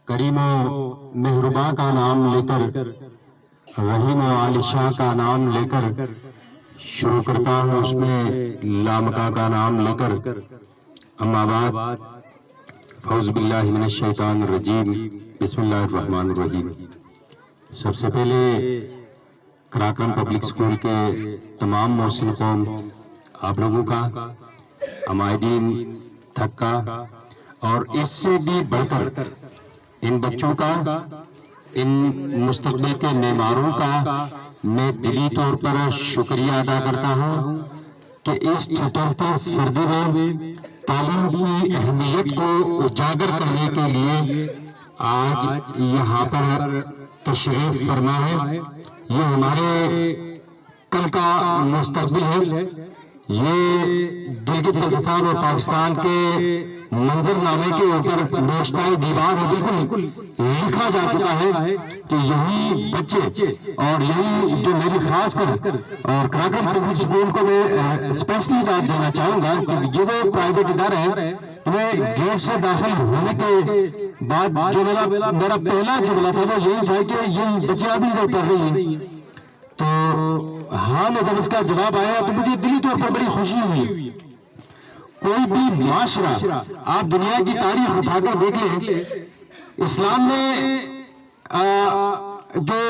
کریم و مہرباں کا نام لے کر، رحیم و عالشاں کا نام لے کر، شروع کرتا ہوں اس میں لامکاں کا نام لے کر. اما بعد فاعوذ باللہ من الشیطان الرجیم، بسم اللہ الرحمن الرحیم. سب سے پہلے کراکرم پبلک اسکول کے تمام محسن قوم، آپ لوگوں کا، عمائدین تھک کا، اور اس سے بھی بڑھ کر ان بچوں کا، ان مستقبل کے معماروں کا میں دلی طور پر شکریہ ادا کرتا ہوں کہ اس ٹھٹرتی سردی میں تعلیم کی اہمیت کو اجاگر کرنے کے لیے آج یہاں پر تشریف فرما ہے. یہ ہمارے کل کا مستقبل ہے. یہ گلگت بلتستان اور پاکستان کے منظر نامے کے اوپر نوشتہ دیوار ہے. بالکل لکھا جا چکا ہے کہ یہی بچے، اور یہی جو میری خاص کر اور کراکرم پبلک اسکول کو میں اسپیشلی بات دینا چاہوں گا کہ یہ وہ پرائیویٹ ادارہ ہے. میں گیٹ سے داخل ہونے کے بعد جو میرا پہلا جملہ تھا وہ یہی تھا کہ یہ بچے ابھی وہ پڑھ رہی ہیں. تو ہاں میں جب اس کا جواب آیا تو مجھے دلی طور پر بڑی خوشی ہوئی. کوئی بھی معاشرہ آپ دنیا کی تاریخ اٹھا کر دیکھ لیں، اسلام میں جو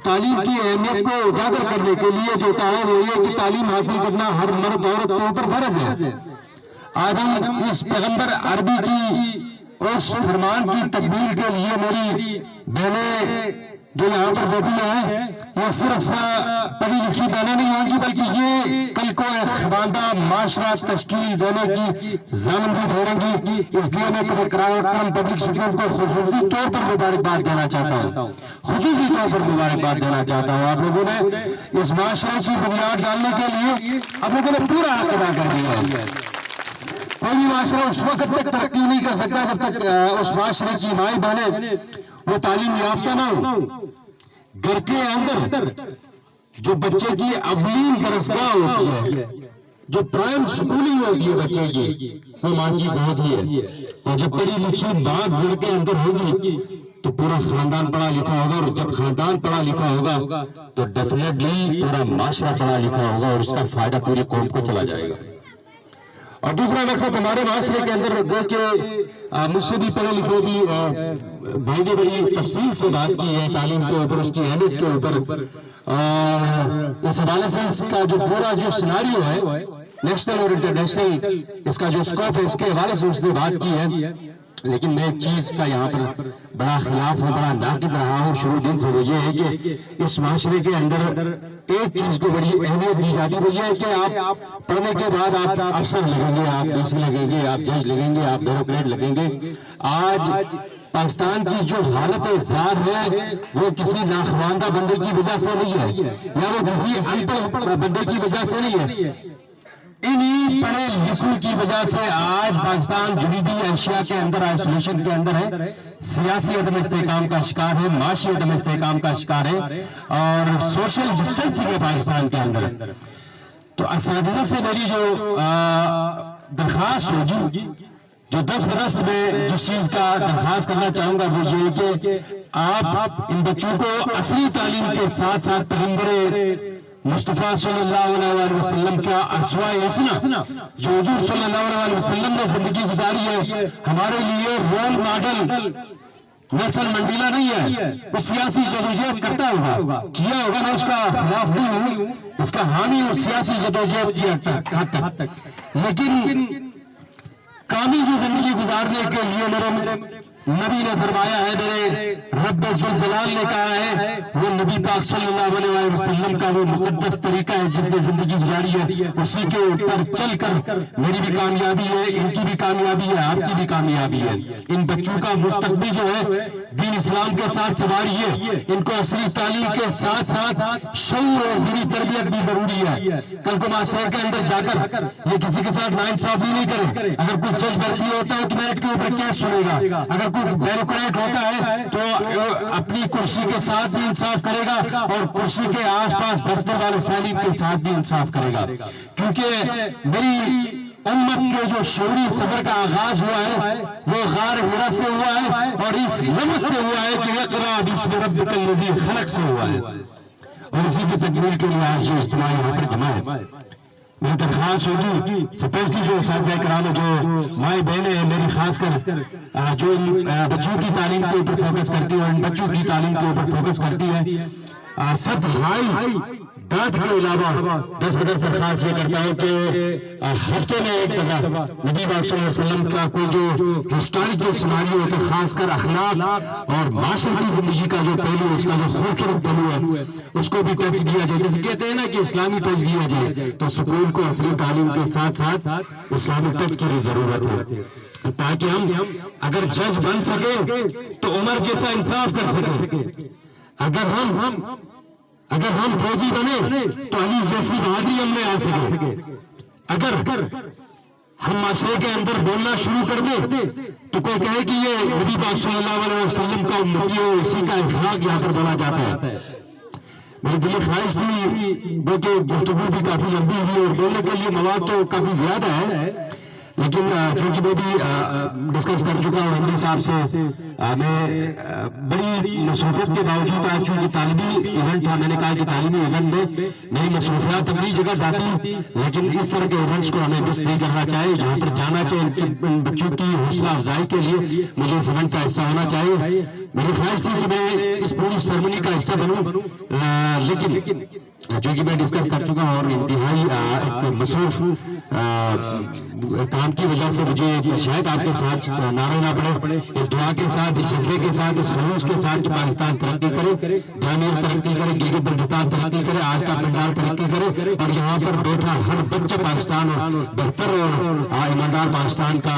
تعلیم کی اہمیت کو اجاگر کرنے کے لیے جو کہا ہے وہ یہ کہ تعلیم حاصل کرنا ہر مرد عورت کے اوپر فرض ہے. آج ہم اس پیغمبر عربی کی اس فرمان کی تکمیل کے لیے میری بہنیں جو یہاں پر بیٹھی ہیں، یہ صرف پڑھی لکھی بہنیں نہیں ہوں گی بلکہ یہ کل کو ایک خواندہ معاشرہ تشکیل دینے کی ضامن بھی ٹھہریں گی. اس لیے میں کراکرم پبلک اسکول کو خصوصی طور پر مبارکباد دینا چاہتا ہوں. خصوصی طور پر مبارکباد دینا چاہتا ہوں. آپ لوگوں نے اس معاشرے کی بنیاد ڈالنے کے لیے آپ لوگوں نے پورا حق ادا کر دیا ہے. کوئی بھی معاشرہ اس وقت تک ترقی نہیں کر سکتا جب تک اس معاشرے کی مائی بہنیں وہ تعلیم یافتہ نہ ہو. گھر کے اندر جو بچے کی اولین درسگاہ ہوتی ہے، جو پرائم سکولنگ ہوتی ہے بچے کی، وہ ماں کی گود ہی ہے. اور جب پڑھی لکھی بات گھر کے اندر ہوگی تو پورا خاندان پڑھا لکھا ہوگا، اور جب خاندان پڑھا لکھا ہوگا تو ڈیفینیٹلی پورا معاشرہ پڑھا لکھا ہوگا اور اس کا فائدہ پوری قوم کو چلا جائے گا. اور دوسرا مقصد ہمارے معاشرے کے اندر وہ کہ مجھ سے بھی پڑھے لکھے بھی بھائی نے بڑی تفصیل سے بات کی ہے تعلیم کے اوپر، اس کی اہمیت کے اوپر. اور اس حوالے سے اس کا جو پورا جو سیناریو ہے نیشنل اور انٹرنیشنل، اس کا جو اسکوپ ہے اس کے حوالے سے اس نے بات کی ہے. لیکن میں ایک چیز کا یہاں پر بڑا خلاف ہوں، بڑا ناقد رہا ہوں شروع دن سے. وہ یہ ہے کہ اس معاشرے کے اندر ایک چیز کو بڑی اہمیت دی جاتی ہے، وہ یہ ہے کہ آپ پڑھنے کے بعد آپ افسر لگیں گے، آپ ڈی سی لگیں گے، آپ جج لگیں گے، آپ بیوروکریٹ لگیں گے. آج پاکستان کی جو حالت زار ہے وہ کسی ناخواندہ بندے کی وجہ سے نہیں ہے، یا وہ کسی ان پڑھ بندے کی وجہ سے نہیں ہے. انہی پڑھے لکھوں کی وجہ سے آج پاکستان جنوبی ایشیا کے اندر آئسولیشن کے اندر ہے، سیاسی عدم استحکام کا شکار ہے، معاشی عدم استحکام کا شکار ہے، اور سوشل ڈسٹنسنگ ہے پاکستان کے اندر. تو اساتذہ سے میری جو درخواست ہوگی، جو 10 برس میں جس چیز کا درخواست کرنا چاہوں گا وہ یہ کہ آپ ان بچوں کو اصلی تعلیم کے ساتھ ساتھ پیغمبر مصطفیٰ صلی اللہ علیہ وسلم کا اسوہ حسنہ جو حضور صلی اللہ علیہ وسلم نے زندگی گزاری ہے، ہمارے لیے رول ماڈل نیلسن منڈیلا نہیں ہے. وہ سیاسی جدوجہد کرتا ہوگا، کیا ہوگا، میں اس کا خلاف نہیں ہوں، اس کا حامی ہوں سیاسی جدوجہد کی حد تک. لیکن کامی جو زندگی گزارنے کے لیے میرے نبی نے فرمایا ہے، میرے رب ذوالجلال نے کہا ہے، وہ نبی پاک صلی اللہ علیہ وسلم کا وہ مقدس طریقہ ہے جس نے زندگی گزاری ہے، اسی کے اوپر چل کر میری بھی کامیابی ہے، ان کی بھی کامیابی ہے، آپ کی بھی کامیابی ہے. ان بچوں کا مستقبل جو ہے دین اسلام کے ساتھ سنوارئیے، ان کو اصلی تعلیم کے ساتھ ساتھ شعور اور دینی تربیت بھی ضروری ہے. کل کو معاشرے کے اندر جا کر یہ کسی کے ساتھ ناانصافی نہیں کرے. اگر کوئی جج بھرتی ہوتا ہے تو میرٹ کے اوپر کیس سنے گا، اگر کوئی بیوروکریٹ ہوتا ہے تو اپنی کرسی کے ساتھ بھی انصاف کرے گا اور کرسی کے آس پاس بسنے والے سالین کے ساتھ بھی انصاف کرے گا. کیونکہ میری امت کے جو شعوری سفر کا آغاز ہوا ہے وہ غار حرا سے ہوا ہے اور اس لفظ سے ہوا ہے کہ اقرأ باسم ربک الذی خلق سے ہوا ہے، اور اسی کی تکمیل کے لیے آج یہ اجتماع یہاں پر جمع ہے۔ میری درخواست ہوگی اسپیشلی جو اساتذہ کرام جو مائیں بہنیں ہیں، میری خاص کر جو بچوں کی تعلیم کے اوپر فوکس کرتی ہے اور ان بچوں کی تعلیم کے اوپر فوکس کرتی ہے، سب ہائی داد کے علاوہ 10 درخواست یہ کرتا ہوں کہ ہفتے میں ایک دفعہ نبی پاک صلی اللہ علیہ وسلم کا کوئی جو ہسٹوریکل سناریو ہوتا ہے، خاص کر اخلاق اور معاشرتی زندگی کا جو پہلو، اس کا جو خوبصورت پہلو ہے، اس کو بھی ٹچ دیا جائے۔ جیسے کہتے ہیں نا کہ اسلامی ٹچ دیا جائے، تو سکول کو اصلی تعلیم کے ساتھ ساتھ اسلامی ٹچ کی بھی ضرورت ہے، تاکہ ہم اگر جج بن سکے تو عمر جیسا انصاف کر سکے، اگر ہم فوجی بنے تو علی جیسی بہادری ہم میں آ سکے، اگر ہم معاشرے کے اندر بولنا شروع کر دیں تو کوئی کہے کہ یہ نبی پاک صلی اللہ علیہ وسلم کا امتی ہے، اسی کا اخلاق یہاں پر بنا جاتا ہے۔ میری دلی خواہش تھی، بلکہ گفتگو بھی کافی لمبی ہوئی اور بولنے کے لیے مواد تو کافی زیادہ ہے، لیکن چونکہ میں بھی ڈسکس کر چکا ہوں احمدی صاحب سے، میں بڑی مصروفیت کے باوجود آج چونکہ طالبی ایونٹ تھا، میں نے کہا کہ تعلیمی ایونٹ میں نئی مصروفیات اپنی جگہ جاتی، لیکن اس طرح کے ایونٹس کو ہمیں مس نہیں کرنا چاہیے، جہاں پر جانا چاہیے ان بچوں کی حوصلہ افزائی کے لیے مجھے اس ایونٹ کا حصہ ہونا چاہیے۔ میری خواہش تھی کہ میں اس پوری سرمنی کا حصہ بنوں، لیکن چونکہ میں ڈسکس کر چکا ہوں اور انتہائی ایک مصروف کام کی وجہ سے مجھے شاید آپ کے ساتھ نہ رہنا پڑے، اس دعا کے ساتھ، اس جذبے کے ساتھ، اس خلوص کے ساتھ کہ پاکستان ترقی کرے، دانیال ترقی کرے، گلگت بلتستان ترقی کرے، آج کا پنڈال ترقی کرے، اور یہاں پر بیٹھا ہر بچہ پاکستان اور بہتر اور ایماندار پاکستان کا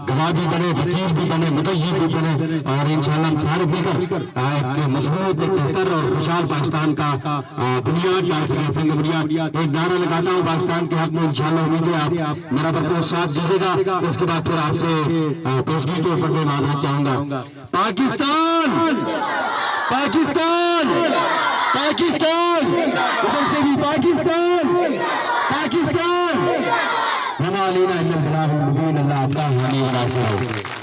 گواہ بھی بنے، وکیل بھی بنے، مدعی بھی بنے، اور انشاءاللہ ہم سارے مل کر ایک مضبوط، ایک بہتر اور خوشحال پاکستان کا بنیاد ڈال سکیں، سنگ بنیاد۔ ایک نعرہ لگاتا ہوں پاکستان کے حق میں، انشاءاللہ امید ہے آپ میرا بھرپور ساتھ دیجیے گا۔ اس کے بعد پھر آپ سے پیشگی کے اوپر میں معذرت چاہوں گا۔ پاکستان، پاکستان، پاکستان، ادھر سے بھی پاکستان، پاکستان، وما علینا الا البلاغ المبین۔ اللہ آپ کا حامی و ناصر ہو۔